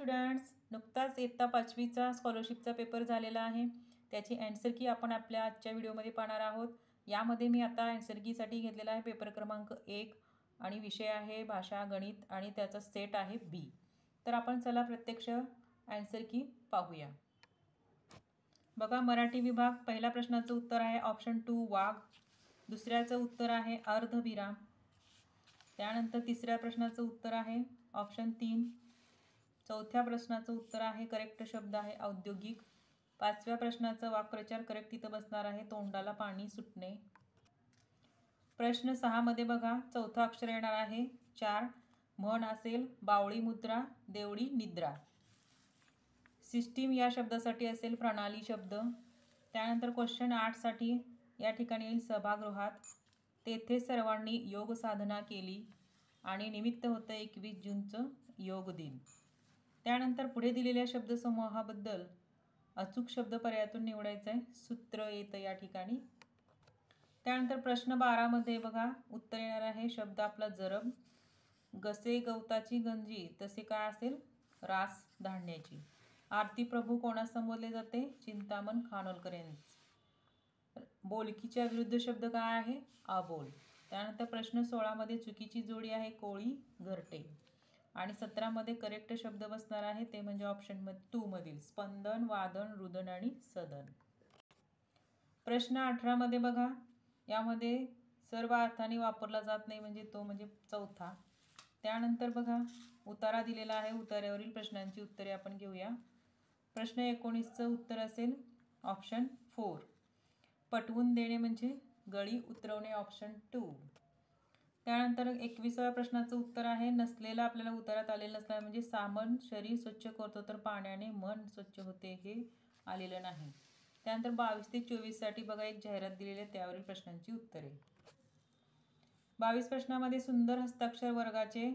Students, नुकताच इयत्ता 5वीचा स्कॉलरशिपचा paper झालेला आहे. त्याची ॲन्सर की आपण आपल्या आजच्या व्हिडिओमध्ये पाहणार आहोत. यामध्ये मी आता ॲन्सर कीसाठी घेतलेला आहे पेपर क्रमांक 1 आणि विषय आहे भाषा गणित आणि त्याचा सेट आहे बी. तर आपण चला प्रत्यक्ष ॲन्सर की पाहूया. बघा, मराठी विभाग पहिल्या प्रश्नाचं उत्तर आहे ऑप्शन 2 वाघ. दुसऱ्याचं उत्तर आहे अर्धविराम. त्यानंतर तिसऱ्या प्रश्नाचं उत्तर आहे ऑप्शन 3. चौथ्या प्रश्नाचं उत्तर आहे करेक्ट शब्द आहे औद्योगिक. पाचव्या प्रश्नाचा वाक्प्रचार करेक्ट इथं बसणार आहे तोंडाला पाणी सुटणे. प्रश्न 6 मध्ये बघा, चौथा अक्षर येणार आहे 4. म्हण असेल बावळी मुद्रा देवळी निद्रा. सिस्टीम या शब्दासाठी असेल प्रणाली शब्द. त्यानंतर क्वेश्चन 8 साठी या ठिकाणी येईल सभागृहात. तेथे सर्वांनी योग साधना केली आणि निमित्त होतं 21 जूनचं योग दिन. त्यानंतर पुढे दिलेल्या शब्दसमूहाबद्दल अचूक शब्द पर्यायातून निवडायचा आहे. सूत्र येतं या ठिकाणी. त्यानंतर प्रश्न 12 मध्ये बघा, उत्तर येणार आहे शब्द आपला जरब. गसे गवताची गंजी तसे काय असेल रास धान्याची. आरती प्रभू कोणास संबोधले जाते चिंतामण खानोलकर यांचे. बोलकीच्या विरुद्ध शब्द काय आहे अबोल. त्यानंतर प्रश्न 16 मध्ये चुकीची जोडी आहे कोळी घरटे. आणि 17 मध्ये करेक्ट शब्द बसणार आहे ते म्हणजे ऑप्शन 2 मधील स्पंदन वादन रुदन आणि सदन. प्रश्न 18 मध्ये बघा, यामध्ये सर्व अर्थाने वापरला जात नाही म्हणजे तो म्हणजे चौथा. त्यानंतर बघा उतारा दिलेला आहे, उतार्यावरील प्रश्नांची उत्तरे आपण घेऊया. प्रश्न 19चं उत्तर असेल ऑप्शन 4. पटवून देणे म्हणजे गळी उतरवणे ऑप्शन 2. त्यानंतर 21व्या प्रश्नाचं उत्तर आहे नसलेला आपल्याला उतारात आलेलं नसणार म्हणजे सामन शरीर स्वच्छ करतो तर पाण्याने मन स्वच्छ होते हे आलेलं नाही. त्यानंतर 22 ते 24 साठी बघा एक जाहिरात दिलेली आहे त्यावरील प्रश्नांची उत्तरे. 22 प्रश्नामध्ये सुंदर हस्ताक्षर वर्गाचे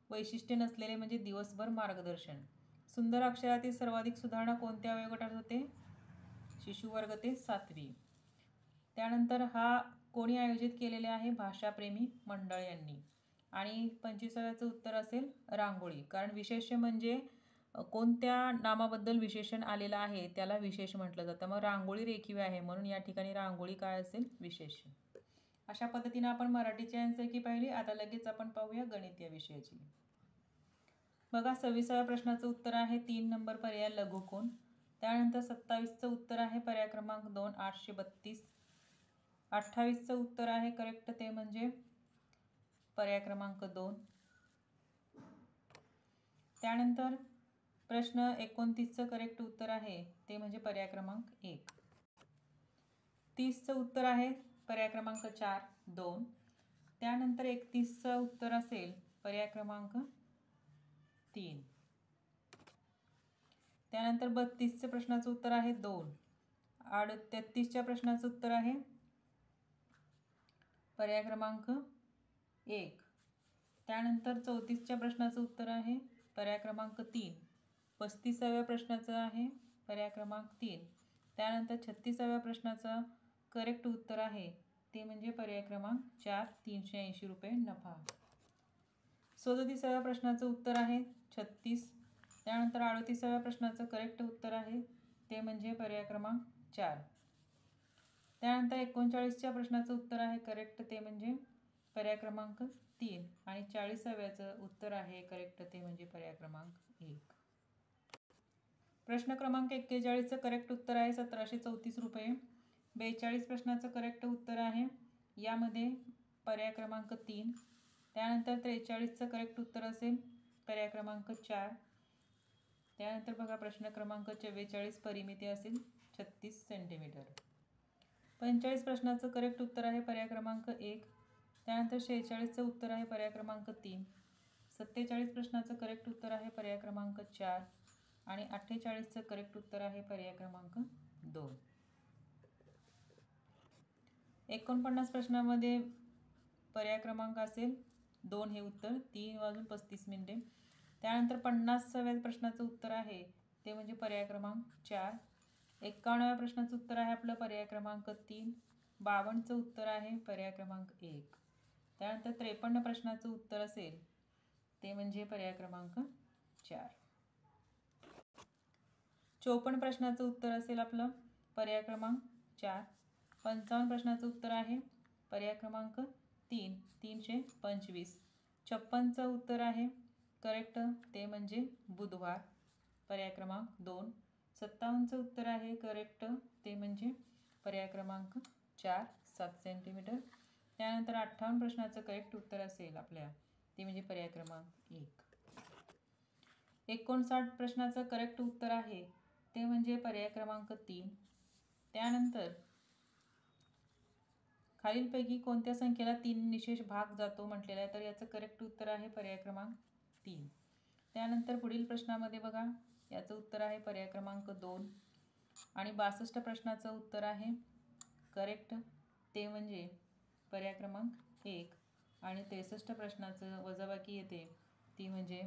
वैशिष्ट्य नसलेले म्हणजे दिवसभर मार्गदर्शन. सुंदर अक्षरातील सर्वाधिक सुधारणा कोणत्या वयोगटात होते शिशुवर्ग ते 7वी. त्यानंतर हा कोणी आयोजित केलेले आहे भाषाप्रेमी मंडळ यांनी. आणि 25व्याचं उत्तर असेल रांगोळी. कारण विशेष्य म्हणजे कोणत्या नामाबद्दल विशेषण आलेलं आहे त्याला विशेष म्हटलं जातं. मग रांगोळी रेखीव आहे म्हणून या ठिकाणी रांगोळी काय असेल विशेष्य. अशा पद्धतीने आपण मराठीची ॲन्सर की पाहिली. आता लगेच आपण पाहूया गणित या विषयाची. बघा 26व्या प्रश्नाचं उत्तर आहे 3 नंबर पर्याय लघुकोन. त्यानंतर 27चं उत्तर आहे पर्याय क्रमांक 2 832. 28चं उत्तर आहे करेक्ट ते म्हणजे पर्याय क्रमांक 2. त्यानंतर प्रश्न 29चं करेक्ट उत्तर आहे ते म्हणजे पर्याय क्रमांक 1. 30चं उत्तर आहे पर्याय क्रमांक 4 2. त्यानंतर 31चं उत्तर असेल पर्याय क्रमांक 3. त्यानंतर 32च्या प्रश्नाचं उत्तर आहे 2. 33च्या प्रश्नाचं उत्तर आहे पर्याय क्रमांक 1. त्यानंतर 34च्या प्रश्नाचं उत्तर आहे पर्याय क्रमांक 3. 35व्या प्रश्नाचं आहे पर्याय क्रमांक 3. त्यानंतर 36व्या प्रश्नाचं करेक्ट उत्तर आहे ते म्हणजे पर्याय क्रमांक 4 380 रुपये नफा. 37व्या प्रश्नाचं उत्तर आहे 36. त्यानंतर 38व्या प्रश्नाचं करेक्ट उत्तर आहे ते म्हणजे पर्याय क्रमांक 4. त्यानंतर 39च्या प्रश्नाचं उत्तर आहे करेक्ट ते म्हणजे पर्याय क्रमांक 3. आणि 40व्याचं उत्तर आहे करेक्ट ते म्हणजे पर्याय क्रमांक 1. प्रश्न क्रमांक 41चं करेक्ट उत्तर आहे 1734 रुपये. 42 प्रश्नाचं करेक्ट उत्तर आहे यामध्ये पर्याय क्रमांक 3. त्यानंतर 43चं करेक्ट उत्तर असेल पर्याय क्रमांक 4. त्यानंतर बघा प्रश्न क्रमांक 44 परिमिती असेल 36 सेंटीमीटर. 45 प्रश्नाचं करेक्ट उत्तर आहे पर्याय क्रमांक 1. त्यानंतर 46चं उत्तर आहे पर्याय क्रमांक 3. 47 प्रश्नाचं करेक्ट उत्तर आहे पर्याय क्रमांक 4. आणि 48चं करेक्ट उत्तर आहे पर्याय क्रमांक 2. 49 प्रश्नामध्ये पर्याय क्रमांक असेल 2 हे उत्तर 3:35. त्यानंतर 50व्या प्रश्नाचं उत्तर आहे ते म्हणजे पर्याय क्रमांक 4. 51व्या प्रश्नाचं उत्तर आहे आपलं पर्याय क्रमांक 3. 52चं उत्तर आहे पर्याय क्रमांक 1. त्यानंतर 53 प्रश्नाचं उत्तर असेल ते म्हणजे पर्याय क्रमांक 4. 54 प्रश्नाचं उत्तर असेल आपलं पर्याय क्रमांक 4. 55 प्रश्नाचं उत्तर आहे पर्याय क्रमांक 3, 325. 56चं उत्तर आहे करेक्ट, ते म्हणजे बुधवार, पर्याय क्रमांक 2. 57चं उत्तर आहे करेक्ट, ते म्हणजे पर्याय क्रमांक 4, 7 सेंटीमीटर. त्यानंतर 58 प्रश्नाचं करेक्ट उत्तर असेल आपल्या, ते म्हणजे पर्याय क्रमांक 1. 59 प्रश्नाचं करेक्ट उत्तर आहे ते म्हणजे पर्याय क्रमांक 3. त्यानंतर खालीलपैकी कोणत्या संख्येला 3 निशेष भाग जातो म्हटलेला आहे, तर याचं करेक्ट उत्तर आहे पर्याय क्रमांक 3. त्यानंतर पुढील प्रश्नामध्ये बघा, याचं उत्तर आहे पर्याय क्रमांक 2. आणि 62 प्रश्नाचं उत्तर आहे करेक्ट, ते म्हणजे पर्याय क्रमांक 1. आणि 63 प्रश्नाचं वजाबाकी येते, ती म्हणजे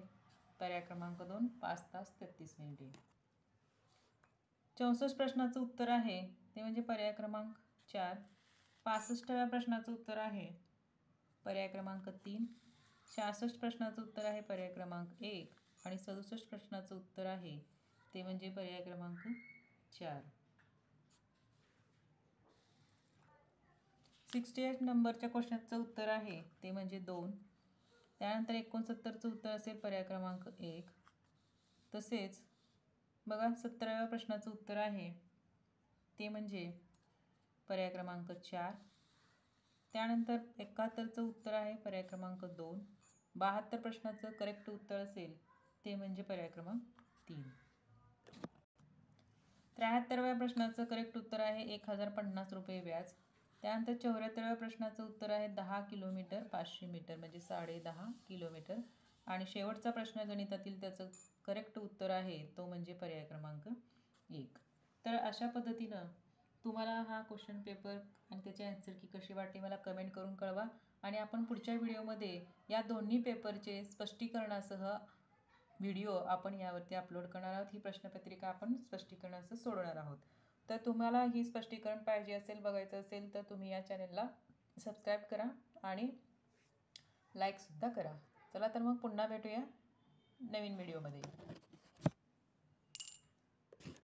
पर्याय क्रमांक 2, 5 तास 33 मिनिटे. 64 प्रश्नाचं उत्तर आहे ते म्हणजे पर्याय क्रमांक 4. 65व्या प्रश्नाचं उत्तर आहे पर्याय क्रमांक 3. 66 प्रश्नाचं उत्तर आहे पर्याय क्रमांक 1. आणि 67 प्रश्नाचं उत्तर आहे ते म्हणजे पर्याय क्रमांक 4. 68 नंबरच्या क्वेश्चनचं उत्तर आहे ते म्हणजे 2. त्यानंतर 69चं उत्तर असेल पर्याय क्रमांक 1. तसेच बघा 17व्या प्रश्नाचं उत्तर आहे ते म्हणजे पर्याय क्रमांक 4. त्यानंतर 71चं उत्तर आहे पर्याय क्रमांक 2. 72 प्रश्नाचं करेक्ट उत्तर असेल ते म्हणजे पर्याय क्रमांक 3. 73व्या प्रश्नाचं करेक्ट उत्तर आहे 1050 रुपये व्याज. त्यानंतर 74व्या प्रश्नाचं उत्तर आहे 10 किलोमीटर 500 मीटर म्हणजे 10.5 किलोमीटर. आणि शेवटचा प्रश्न गणितातील त्याचं करेक्ट उत्तर आहे तो म्हणजे पर्याय क्रमांक 1. तर अशा पद्धतीनं तुम्हाला हा क्वेश्चन पेपर आणि त्याची आन्सर की कशी वाटली मला कमेंट करून कळवा. आणि आपण पुढच्या व्हिडिओमध्ये या दोन्ही पेपरचे स्पष्टीकरणासह व्हिडिओ आपण यावरती अपलोड करणार आहोत. ही प्रश्नपत्रिका आपण स्पष्टीकरणासह सोडवणार आहोत. तर तुम्हाला ही स्पष्टीकरण पाहिजे असेल, बघायचं असेल तर तुम्ही या चॅनलला सबस्क्राईब करा आणि लाईकसुद्धा करा. चला तर मग पुन्हा भेटूया नवीन व्हिडिओमध्ये.